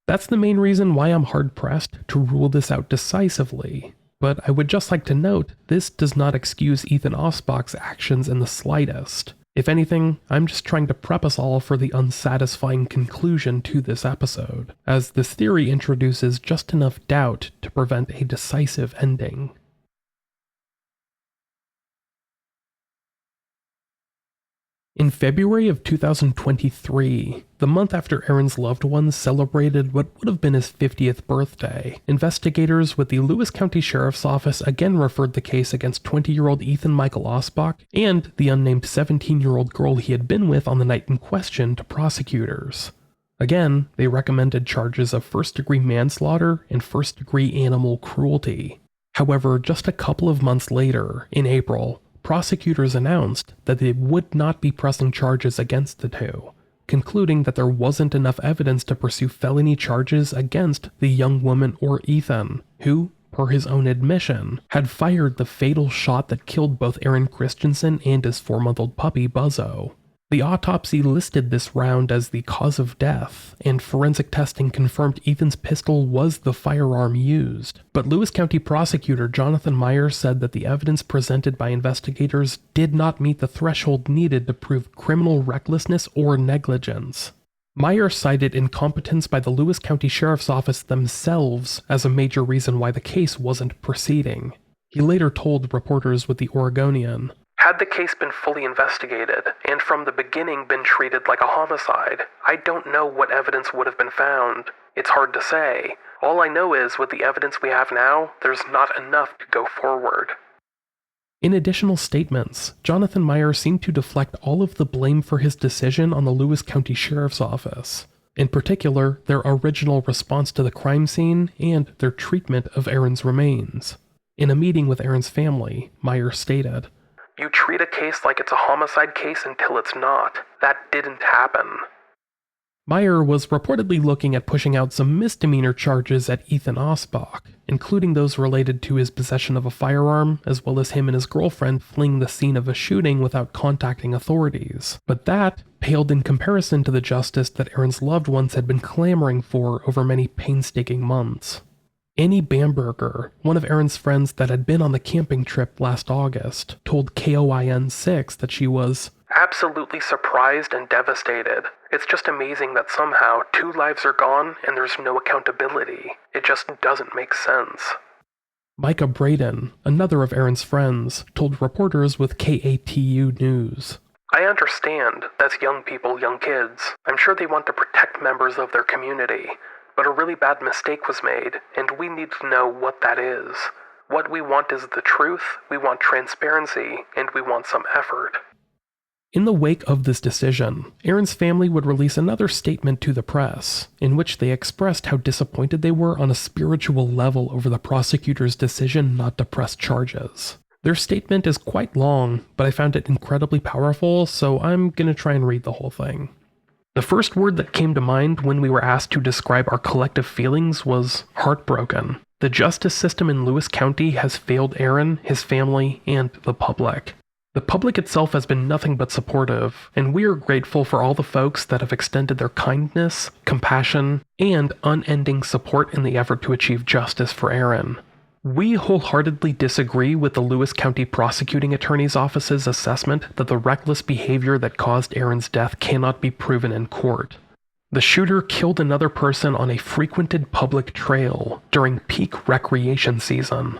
That's the main reason why I'm hard-pressed to rule this out decisively. But I would just like to note, this does not excuse Ethan Osbach's actions in the slightest. If anything, I'm just trying to prep us all for the unsatisfying conclusion to this episode, as this theory introduces just enough doubt to prevent a decisive ending. In February of 2023, the month after Aron's loved ones celebrated what would have been his 50th birthday, investigators with the Lewis County Sheriff's Office again referred the case against 20-year-old Ethan Michael Osbach and the unnamed 17-year-old girl he had been with on the night in question to prosecutors. Again, they recommended charges of first-degree manslaughter and first-degree animal cruelty. However, just a couple of months later, in April, prosecutors announced that they would not be pressing charges against the two, concluding that there wasn't enough evidence to pursue felony charges against the young woman or Ethan, who, per his own admission, had fired the fatal shot that killed both Aron Christensen and his 4-month-old puppy Buzzo. The autopsy listed this round as the cause of death, and forensic testing confirmed Ethan's pistol was the firearm used. But Lewis County prosecutor Jonathan Meyer said that the evidence presented by investigators did not meet the threshold needed to prove criminal recklessness or negligence. Meyer cited incompetence by the Lewis County Sheriff's Office themselves as a major reason why the case wasn't proceeding. He later told reporters with the Oregonian, "Had the case been fully investigated, and from the beginning been treated like a homicide, I don't know what evidence would have been found. It's hard to say. All I know is, with the evidence we have now, there's not enough to go forward." In additional statements, Jonathan Meyer seemed to deflect all of the blame for his decision on the Lewis County Sheriff's Office, in particular, their original response to the crime scene and their treatment of Aron's remains. In a meeting with Aron's family, Meyer stated, "You treat a case like it's a homicide case until it's not. That didn't happen." Meyer was reportedly looking at pushing out some misdemeanor charges at Ethan Osbach, including those related to his possession of a firearm, as well as him and his girlfriend fleeing the scene of a shooting without contacting authorities. But that paled in comparison to the justice that Aron's loved ones had been clamoring for over many painstaking months. Annie Bamberger, one of Aron's friends that had been on the camping trip last August, told KOIN6 that she was absolutely surprised and devastated. It's just amazing that somehow 2 lives are gone and there's no accountability. It just doesn't make sense. Micah Braden, another of Aron's friends, told reporters with KATU News, "I understand. That's young people, young kids. I'm sure they want to protect members of their community. But a really bad mistake was made, and we need to know what that is. What we want is the truth, we want transparency, and we want some effort." In the wake of this decision, Aron's family would release another statement to the press, in which they expressed how disappointed they were on a spiritual level over the prosecutor's decision not to press charges. Their statement is quite long, but I found it incredibly powerful, so I'm gonna try and read the whole thing. The first word that came to mind when we were asked to describe our collective feelings was heartbroken. The justice system in Lewis County has failed Aron, his family, and the public. The public itself has been nothing but supportive, and we are grateful for all the folks that have extended their kindness, compassion, and unending support in the effort to achieve justice for Aron. We wholeheartedly disagree with the Lewis County Prosecuting Attorney's Office's assessment that the reckless behavior that caused Aron's death cannot be proven in court. The shooter killed another person on a frequented public trail during peak recreation season.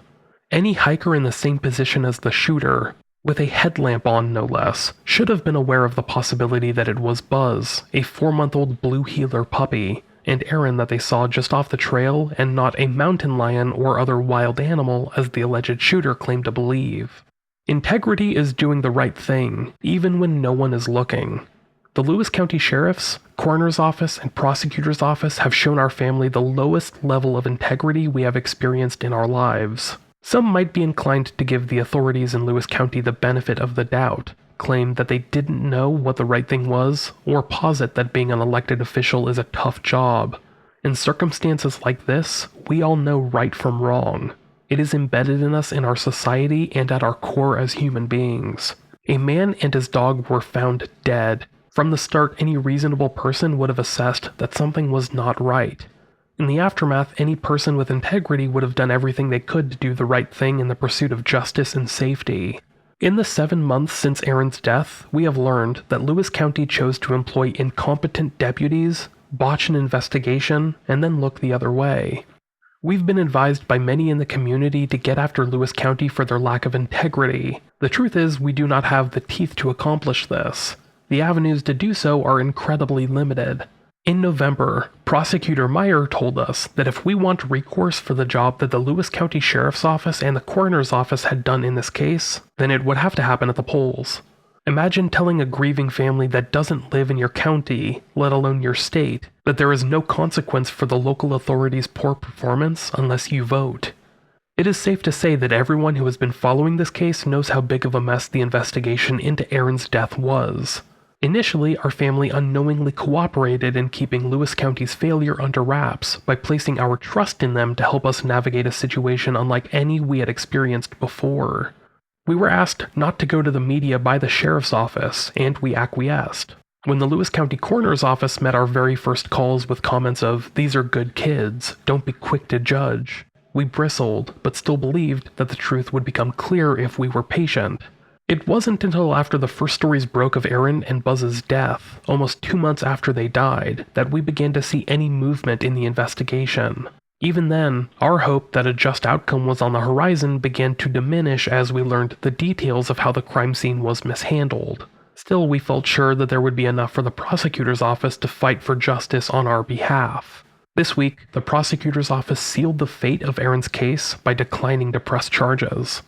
Any hiker in the same position as the shooter, with a headlamp on no less, should have been aware of the possibility that it was Buzz, a 4-month-old blue heeler puppy, and Aron that they saw just off the trail, and not a mountain lion or other wild animal as the alleged shooter claimed to believe. Integrity is doing the right thing, even when no one is looking. The Lewis County Sheriff's, Coroner's Office, and Prosecutor's Office have shown our family the lowest level of integrity we have experienced in our lives. Some might be inclined to give the authorities in Lewis County the benefit of the doubt, claim that they didn't know what the right thing was, or posit that being an elected official is a tough job. In circumstances like this, we all know right from wrong. It is embedded in us in our society and at our core as human beings. A man and his dog were found dead. From the start, any reasonable person would have assessed that something was not right. In the aftermath, any person with integrity would have done everything they could to do the right thing in the pursuit of justice and safety. In the 7 months since Aron's death, we have learned that Lewis County chose to employ incompetent deputies, botch an investigation, and then look the other way. We've been advised by many in the community to get after Lewis County for their lack of integrity. The truth is, we do not have the teeth to accomplish this. The avenues to do so are incredibly limited. In November, Prosecutor Meyer told us that if we want recourse for the job that the Lewis County Sheriff's Office and the Coroner's Office had done in this case, then it would have to happen at the polls. Imagine telling a grieving family that doesn't live in your county, let alone your state, that there is no consequence for the local authorities' poor performance unless you vote. It is safe to say that everyone who has been following this case knows how big of a mess the investigation into Aron's death was. Initially, our family unknowingly cooperated in keeping Lewis County's failure under wraps by placing our trust in them to help us navigate a situation unlike any we had experienced before. We were asked not to go to the media by the sheriff's office, and we acquiesced. When the Lewis County Coroner's Office met our very first calls with comments of, "These are good kids, don't be quick to judge," we bristled, but still believed that the truth would become clear if we were patient. It wasn't until after the first stories broke of Aron and Buzzo's death, almost 2 months after they died, that we began to see any movement in the investigation. Even then, our hope that a just outcome was on the horizon began to diminish as we learned the details of how the crime scene was mishandled. Still, we felt sure that there would be enough for the prosecutor's office to fight for justice on our behalf. This week, the prosecutor's office sealed the fate of Aron's case by declining to press charges.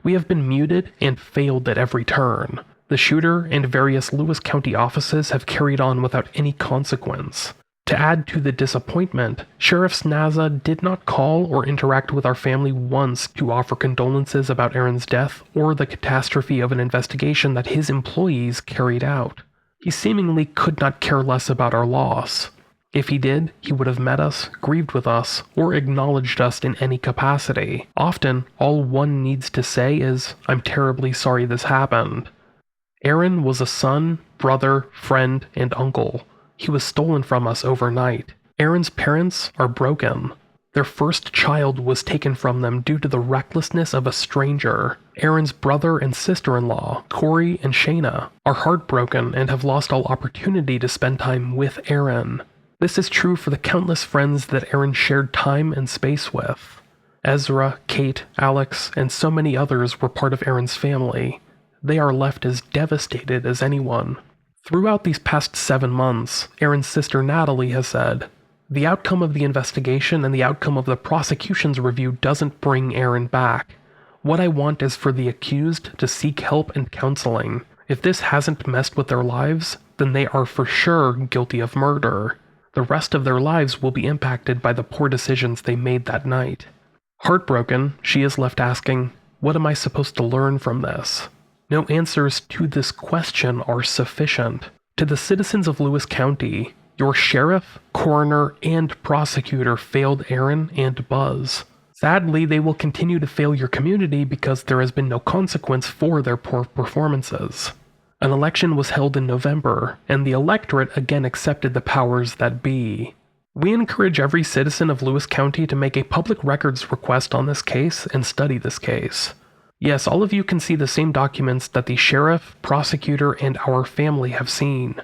We have been muted and failed at every turn. The shooter and various Lewis County offices have carried on without any consequence. To add to the disappointment, Sheriff Snaza did not call or interact with our family once to offer condolences about Aron's death or the catastrophe of an investigation that his employees carried out. He seemingly could not care less about our loss. If he did, he would have met us, grieved with us, or acknowledged us in any capacity. Often, all one needs to say is, "I'm terribly sorry this happened." Aron was a son, brother, friend, and uncle. He was stolen from us overnight. Aron's parents are broken. Their first child was taken from them due to the recklessness of a stranger. Aron's brother and sister-in-law, Corey and Shayna, are heartbroken and have lost all opportunity to spend time with Aron. This is true for the countless friends that Aron shared time and space with. Ezra, Kate, Alex, and so many others were part of Aron's family. They are left as devastated as anyone. Throughout these past 7 months, Aron's sister Natalie has said, "The outcome of the investigation and the outcome of the prosecution's review doesn't bring Aron back. What I want is for the accused to seek help and counseling. If this hasn't messed with their lives, then they are for sure guilty of murder. The rest of their lives will be impacted by the poor decisions they made that night." Heartbroken, she is left asking, "What am I supposed to learn from this?" No answers to this question are sufficient. To the citizens of Lewis County, your sheriff, coroner, and prosecutor failed Aron and Buzz. Sadly, they will continue to fail your community because there has been no consequence for their poor performances. An election was held in November, and the electorate again accepted the powers that be. We encourage every citizen of Lewis County to make a public records request on this case and study this case. Yes, all of you can see the same documents that the sheriff, prosecutor, and our family have seen.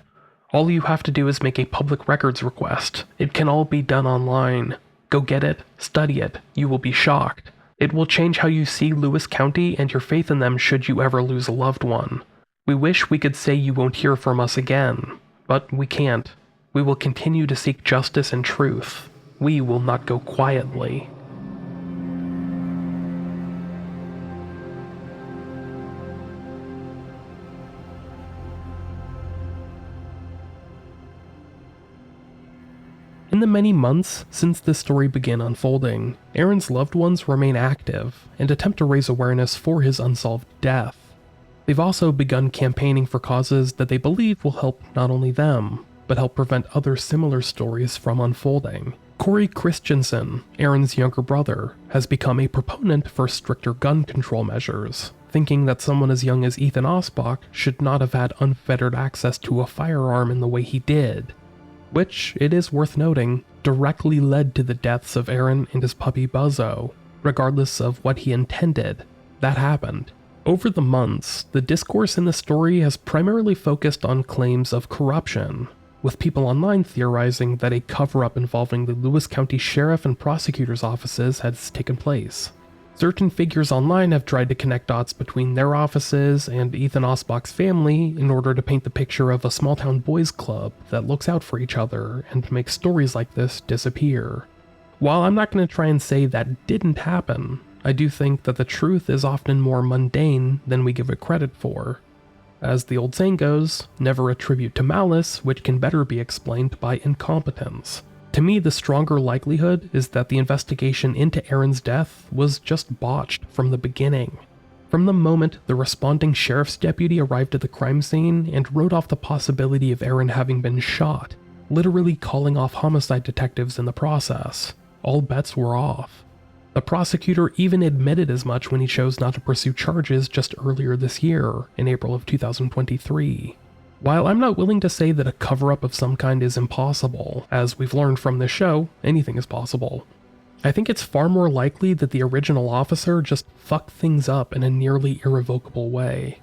All you have to do is make a public records request. It can all be done online. Go get it, study it, you will be shocked. It will change how you see Lewis County and your faith in them should you ever lose a loved one. We wish we could say you won't hear from us again, but we can't. We will continue to seek justice and truth. We will not go quietly. In the many months since this story began unfolding, Aron's loved ones remain active and attempt to raise awareness for his unsolved death. They've also begun campaigning for causes that they believe will help not only them, but help prevent other similar stories from unfolding. Aron Christensen, Aron's younger brother, has become a proponent for stricter gun control measures, thinking that someone as young as Ethan Osbach should not have had unfettered access to a firearm in the way he did, which, it is worth noting, directly led to the deaths of Aron and his puppy Buzzo. Regardless of what he intended, that happened. Over the months, the discourse in the story has primarily focused on claims of corruption, with people online theorizing that a cover-up involving the Lewis County Sheriff and Prosecutor's offices has taken place. Certain figures online have tried to connect dots between their offices and Ethan Osbach's family in order to paint the picture of a small-town boys club that looks out for each other and makes stories like this disappear. While I'm not going to try and say that didn't happen, I do think that the truth is often more mundane than we give it credit for. As the old saying goes, never attribute to malice which can better be explained by incompetence. To me, the stronger likelihood is that the investigation into Aron's death was just botched from the beginning. From the moment the responding sheriff's deputy arrived at the crime scene and wrote off the possibility of Aron having been shot, literally calling off homicide detectives in the process, all bets were off. The prosecutor even admitted as much when he chose not to pursue charges just earlier this year, in April of 2023. While I'm not willing to say that a cover-up of some kind is impossible, as we've learned from this show, anything is possible, I think it's far more likely that the original officer just fucked things up in a nearly irrevocable way.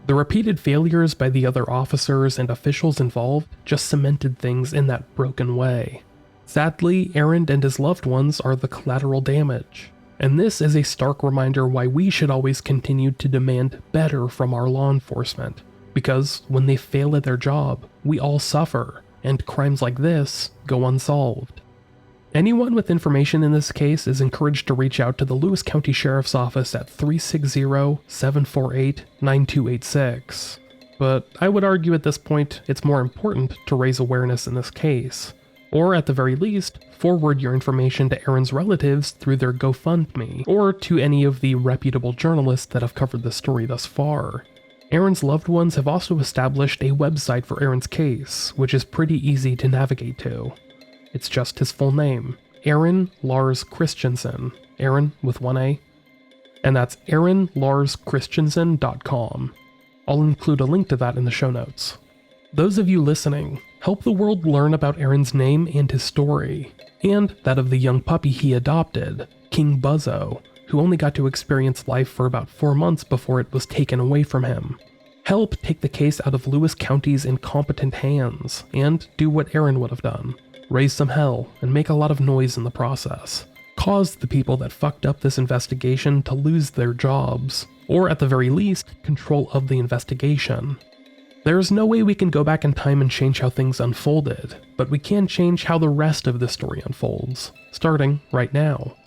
The repeated failures by the other officers and officials involved just cemented things in that broken way. Sadly, Aron and his loved ones are the collateral damage, and this is a stark reminder why we should always continue to demand better from our law enforcement. Because when they fail at their job, we all suffer, and crimes like this go unsolved. Anyone with information in this case is encouraged to reach out to the Lewis County Sheriff's Office at 360-748-9286. But I would argue at this point it's more important to raise awareness in this case. Or at the very least, forward your information to Aron's relatives through their GoFundMe, or to any of the reputable journalists that have covered the story thus far. Aron's loved ones have also established a website for Aron's case, which is pretty easy to navigate to. It's just his full name, Aron Lars Christensen, Aron with one A, and that's AronLarsChristensen.com. I'll include a link to that in the show notes. Those of you listening, help the world learn about Aron's name and his story, and that of the young puppy he adopted, King Buzzo, who only got to experience life for about 4 months before it was taken away from him. Help take the case out of Lewis County's incompetent hands, and do what Aron would have done. Raise some hell, and make a lot of noise in the process. Cause the people that fucked up this investigation to lose their jobs, or at the very least, control of the investigation. There's no way we can go back in time and change how things unfolded, but we can change how the rest of the story unfolds, starting right now.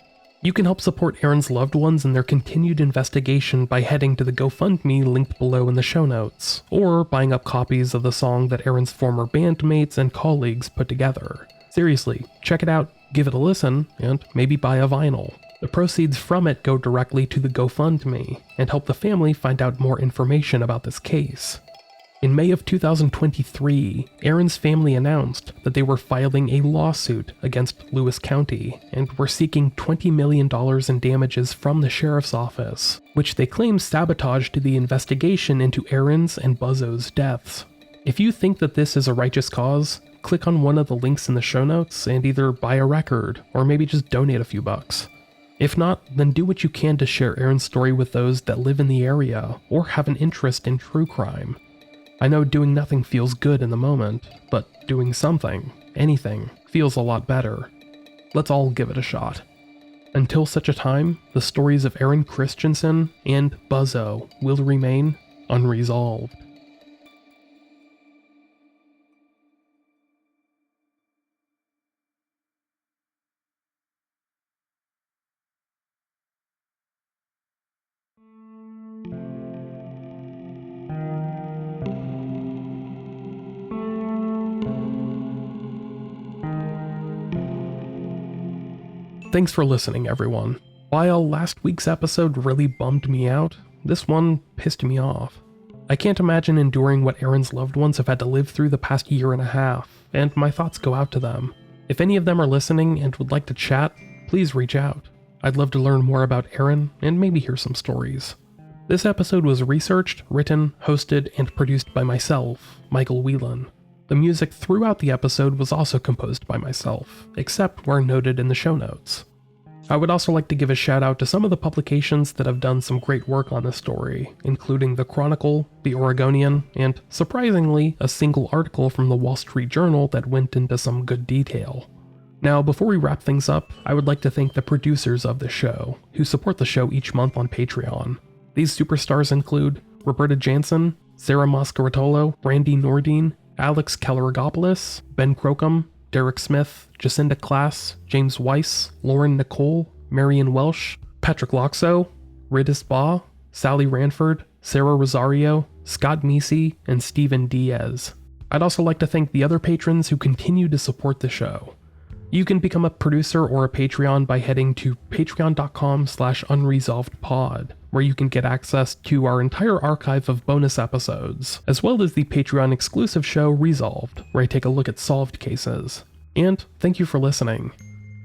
You can help support Aron's loved ones in their continued investigation by heading to the GoFundMe linked below in the show notes, or buying up copies of the song that Aron's former bandmates and colleagues put together. Seriously, check it out, give it a listen, and maybe buy a vinyl. The proceeds from it go directly to the GoFundMe, and help the family find out more information about this case. In May of 2023, Aron's family announced that they were filing a lawsuit against Lewis County and were seeking $20 million in damages from the sheriff's office, which they claim sabotaged the investigation into Aron's and Buzzo's deaths. If you think that this is a righteous cause, click on one of the links in the show notes and either buy a record or maybe just donate a few bucks. If not, then do what you can to share Aron's story with those that live in the area or have an interest in true crime. I know doing nothing feels good in the moment, but doing something, anything, feels a lot better. Let's all give it a shot. Until such a time, the stories of Aron Christensen and Buzzo will remain unresolved. Thanks for listening, everyone. While last week's episode really bummed me out, this one pissed me off. I can't imagine enduring what Aron's loved ones have had to live through the past year and a half, and my thoughts go out to them. If any of them are listening and would like to chat, please reach out. I'd love to learn more about Aron and maybe hear some stories. This episode was researched, written, hosted, and produced by myself, Michael Whelan. The music throughout the episode was also composed by myself, except where noted in the show notes. I would also like to give a shout out to some of the publications that have done some great work on this story, including The Chronicle, The Oregonian, and, surprisingly, a single article from the Wall Street Journal that went into some good detail. Now, before we wrap things up, I would like to thank the producers of the show, who support the show each month on Patreon. These superstars include Roberta Jansen, Sarah Moscaratolo, Randy Nordine, Alex Kellerigopoulos, Ben Crocum, Derek Smith, Jacinda Klass, James Weiss, Lauren Nicole, Marion Welsh, Patrick Loxo, Ridis Baugh, Sally Ranford, Sarah Rosario, Scott Meesey, and Stephen Diaz. I'd also like to thank the other patrons who continue to support the show. You can become a producer or a Patreon by heading to patreon.com/unresolvedpod, where you can get access to our entire archive of bonus episodes, as well as the Patreon exclusive show Resolved, where I take a look at solved cases. And thank you for listening.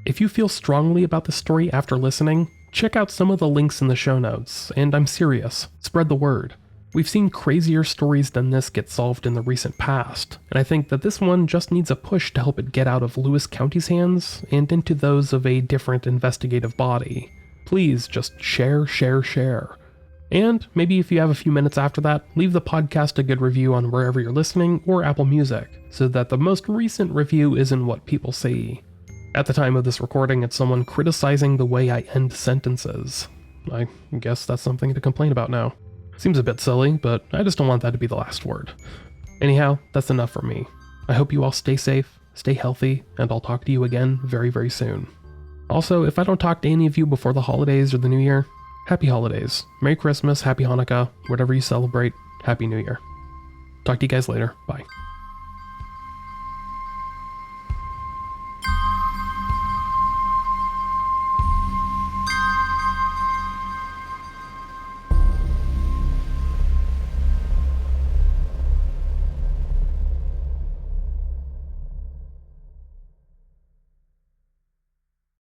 If you feel strongly about the story after listening, check out some of the links in the show notes, and I'm serious, spread the word. We've seen crazier stories than this get solved in the recent past, and I think that this one just needs a push to help it get out of Lewis County's hands and into those of a different investigative body. Please just share. And maybe if you have a few minutes after that, leave the podcast a good review on wherever you're listening or Apple Music, so that the most recent review isn't what people see. At the time of this recording, it's someone criticizing the way I end sentences. I guess that's something to complain about now. Seems a bit silly, but I just don't want that to be the last word. Anyhow, that's enough from me. I hope you all stay safe, stay healthy, and I'll talk to you again very, very soon. Also, if I don't talk to any of you before the holidays or the New Year, happy holidays. Merry Christmas, Happy Hanukkah, whatever you celebrate, Happy New Year. Talk to you guys later. Bye.